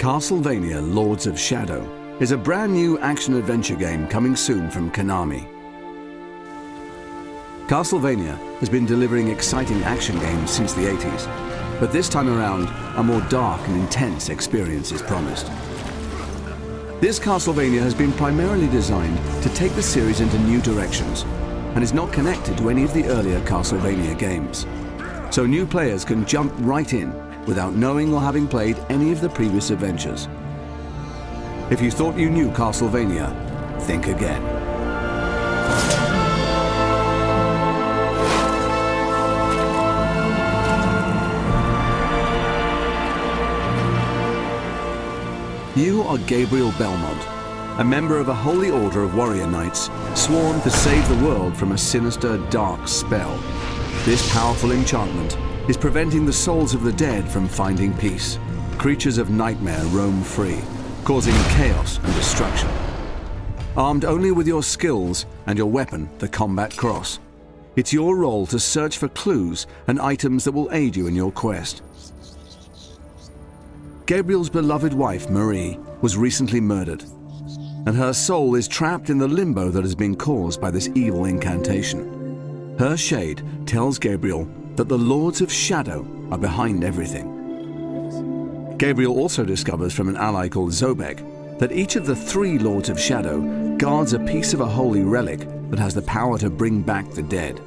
Castlevania Lords of Shadow is a brand new action-adventure game coming soon from Konami. Castlevania has been delivering exciting action games since the 80s, but this time around, a more dark and intense experience is promised. This Castlevania has been primarily designed to take the series into new directions and is not connected to any of the earlier Castlevania games. So new players can jump right in without knowing or having played any of the previous adventures. If you thought you knew Castlevania, think again. You are Gabriel Belmont, a member of a holy order of warrior knights sworn to save the world from a sinister, dark spell. This powerful enchantment is preventing the souls of the dead from finding peace. Creatures of nightmare roam free, causing chaos and destruction. Armed only with your skills and your weapon, the combat cross, it's your role to search for clues and items that will aid you in your quest. Gabriel's beloved wife, Marie, was recently murdered, and her soul is trapped in the limbo that has been caused by this evil incantation. Her shade tells Gabriel that the Lords of Shadow are behind everything. Gabriel also discovers from an ally called Zobek that each of the 3 Lords of Shadow guards a piece of a holy relic that has the power to bring back the dead.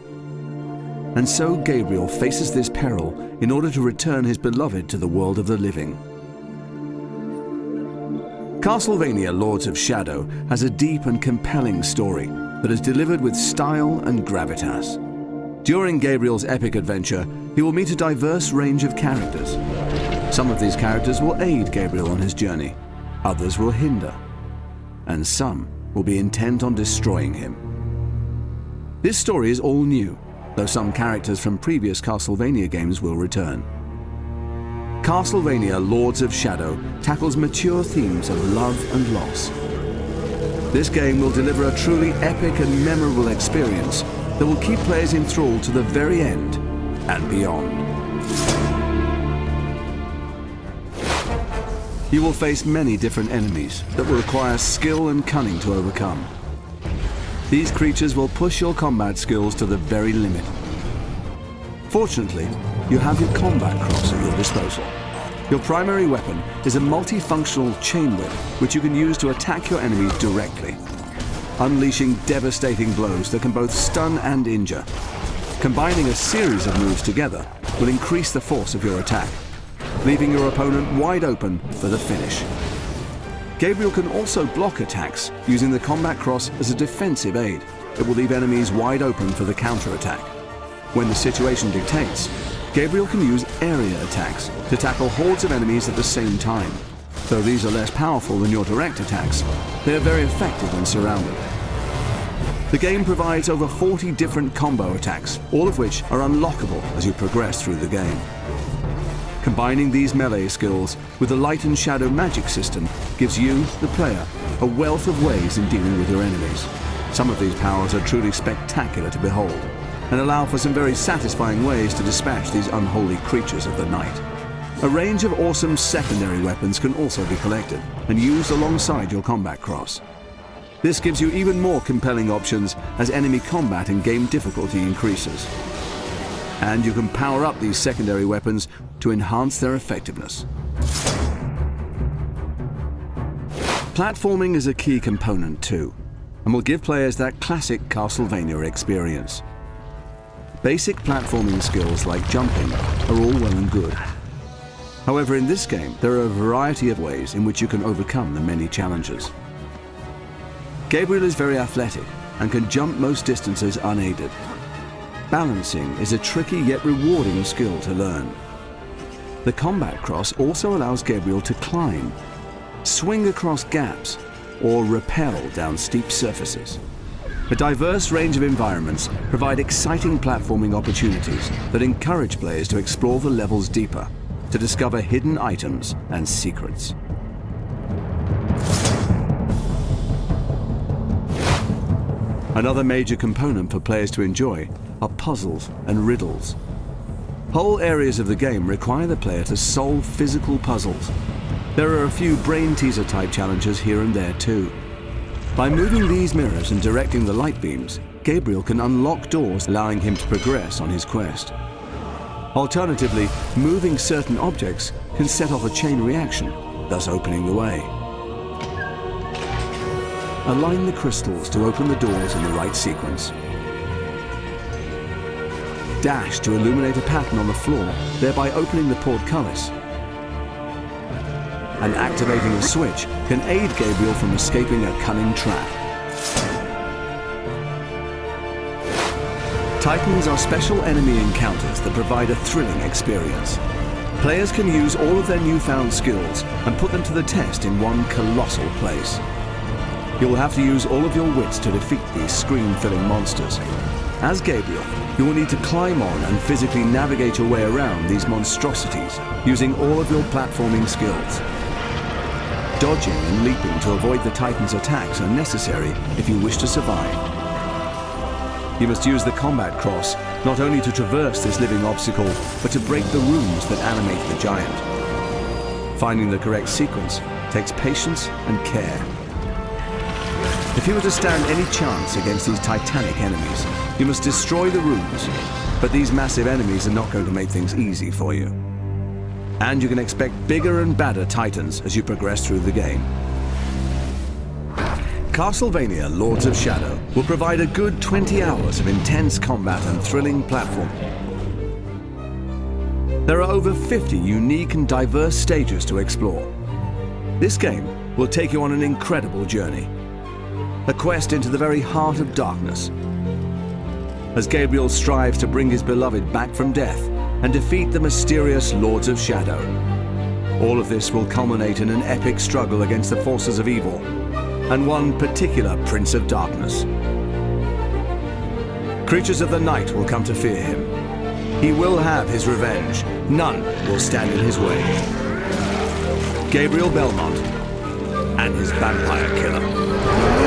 And so Gabriel faces this peril in order to return his beloved to the world of the living. Castlevania Lords of Shadow has a deep and compelling story that is delivered with style and gravitas. During Gabriel's epic adventure, he will meet a diverse range of characters. Some of these characters will aid Gabriel on his journey, others will hinder, and some will be intent on destroying him. This story is all new, though some characters from previous Castlevania games will return. Castlevania Lords of Shadow tackles mature themes of love and loss. This game will deliver a truly epic and memorable experience that will keep players enthralled to the very end and beyond. You will face many different enemies that will require skill and cunning to overcome. These creatures will push your combat skills to the very limit. Fortunately, you have your combat cross at your disposal. Your primary weapon is a multifunctional chain whip, which you can use to attack your enemies directly, unleashing devastating blows that can both stun and injure. Combining a series of moves together will increase the force of your attack, leaving your opponent wide open for the finish. Gabriel can also block attacks using the combat cross as a defensive aid. It will leave enemies wide open for the counterattack. When the situation dictates, Gabriel can use area attacks to tackle hordes of enemies at the same time. Though these are less powerful than your direct attacks, they are very effective when surrounded. The game provides over 40 different combo attacks, all of which are unlockable as you progress through the game. Combining these melee skills with the light and shadow magic system gives you, the player, a wealth of ways in dealing with your enemies. Some of these powers are truly spectacular to behold, and allow for some very satisfying ways to dispatch these unholy creatures of the night. A range of awesome secondary weapons can also be collected and used alongside your combat cross. This gives you even more compelling options as enemy combat and game difficulty increases. And you can power up these secondary weapons to enhance their effectiveness. Platforming is a key component too, and will give players that classic Castlevania experience. Basic platforming skills like jumping are all well and good. However, in this game, there are a variety of ways in which you can overcome the many challenges. Gabriel is very athletic and can jump most distances unaided. Balancing is a tricky yet rewarding skill to learn. The combat cross also allows Gabriel to climb, swing across gaps, or rappel down steep surfaces. A diverse range of environments provide exciting platforming opportunities that encourage players to explore the levels deeper, to discover hidden items and secrets. Another major component for players to enjoy are puzzles and riddles. Whole areas of the game require the player to solve physical puzzles. There are a few brain teaser type challenges here and there too. By moving these mirrors and directing the light beams, Gabriel can unlock doors allowing him to progress on his quest. Alternatively, moving certain objects can set off a chain reaction, thus opening the way. Align the crystals to open the doors in the right sequence. Dash to illuminate a pattern on the floor, thereby opening the portcullis. And activating a switch can aid Gabriel from escaping a cunning trap. Titans are special enemy encounters that provide a thrilling experience. Players can use all of their newfound skills and put them to the test in one colossal place. You'll have to use all of your wits to defeat these screen-filling monsters. As Gabriel, you will need to climb on and physically navigate your way around these monstrosities using all of your platforming skills. Dodging and leaping to avoid the Titan's attacks are necessary if you wish to survive. You must use the combat cross not only to traverse this living obstacle, but to break the runes that animate the giant. Finding the correct sequence takes patience and care. If you were to stand any chance against these titanic enemies, you must destroy the runes, but these massive enemies are not going to make things easy for you. And you can expect bigger and badder Titans as you progress through the game. Castlevania Lords of Shadow will provide a good 20 hours of intense combat and thrilling platform. There are over 50 unique and diverse stages to explore. This game will take you on an incredible journey, a quest into the very heart of darkness, as Gabriel strives to bring his beloved back from death and defeat the mysterious Lords of Shadow. All of this will culminate in an epic struggle against the forces of evil, and one particular Prince of Darkness. Creatures of the night will come to fear him. He will have his revenge. None will stand in his way. Gabriel Belmont and his vampire killer.